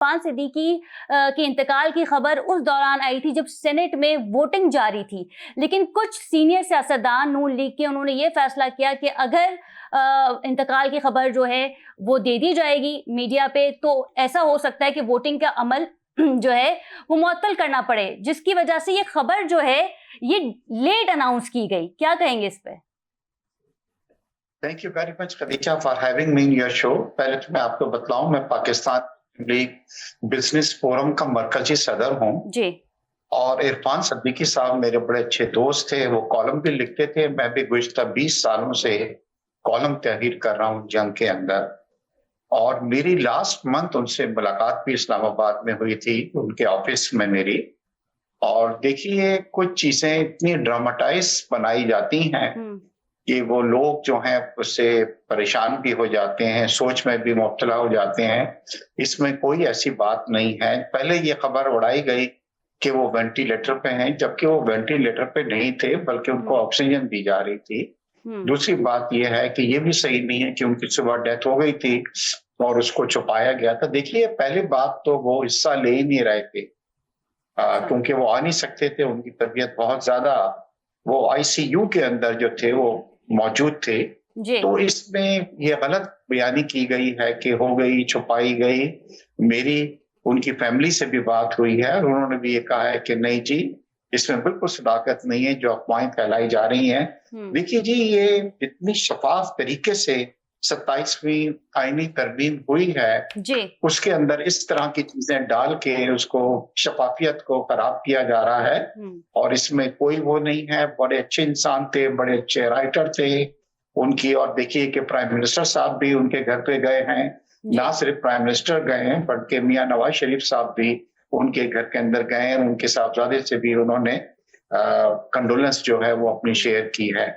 इरफान सिद्दीकी के इंतकाल की खबर उस दौरान आई थी जब सेनेट में वोटिंग जारी थी, लेकिन कुछ सीनियर सियासतदान नून लीग के उन्होंने ये फैसला किया कि अगर इंतकाल की खबर जो है वो दे दी जाएगी मीडिया पे तो ऐसा हो सकता है कि वोटिंग का अमल जो है वो मुअत्तल करना पड़े, जिसकी वजह से ये खबर जो है ये लेट अनाउंस की गई। क्या कहेंगे इस पे? Thank you very much Khadija for having me in your show. पहले तो मैं आपको बतलाऊं, मैं पाकिस्तान लीग बिजनेस फोरम का मरकजी सदर हूं जी। और इरफान सिद्दीकी साहब मेरे बड़े अच्छे दोस्त थे। वो कॉलम भी लिखते थे। मैं भी गुज़िश्ता 20 सालों से कॉलम तहरीर कर रहा हूं जंग के अंदर, और मेरी लास्ट मंथ उनसे मुलाकात भी इस्लामाबाद में हुई थी, उनके ऑफिस में मेरी। और देखिए, कुछ चीजें इतनी ड्रामेटाइज बनाई जाती हैं कि वो लोग जो हैं उससे परेशान भी हो जाते हैं, सोच में भी मुब्तला हो जाते हैं। इसमें कोई ऐसी बात नहीं है। पहले ये खबर उड़ाई गई कि वो वेंटिलेटर पे हैं, जबकि वो वेंटिलेटर पे नहीं थे, बल्कि उनको ऑक्सीजन दी जा रही थी। दूसरी बात यह है कि ये भी सही नहीं है कि उनकी सुबह डेथ हो गई थी और उसको छुपाया गया था। देखिए, पहली बात तो वो हिस्सा ले ही नहीं रहे थे क्योंकि वो आ नहीं सकते थे, उनकी तबीयत बहुत ज्यादा, वो आईसीयू के अंदर जो थे वो मौजूद थे। तो इसमें ये गलत बयानी की गई है कि हो गई, छुपाई गई। मेरी उनकी फैमिली से भी बात हुई है और उन्होंने भी ये कहा है कि नहीं जी, इसमें बिल्कुल सदाकत नहीं है, जो अफवाहें फैलाई जा रही हैं। देखिए जी, ये इतनी शफाफ तरीके से 27वीं आईनी तरमीम हुई है जी, उसके अंदर इस तरह की चीजें डाल के उसको शफाफियत को खराब किया जा रहा है। और इसमें कोई वो नहीं है। बड़े अच्छे इंसान थे, बड़े अच्छे राइटर थे उनकी। और देखिए कि प्राइम मिनिस्टर साहब भी उनके घर पे गए हैं, ना सिर्फ प्राइम मिनिस्टर गए हैं बल्कि मियां नवाज शरीफ साहब भी उनके घर के अंदर गए हैं। उनके साहबजादे से भी उन्होंने कंडोलेंस जो है वो अपनी शेयर की है।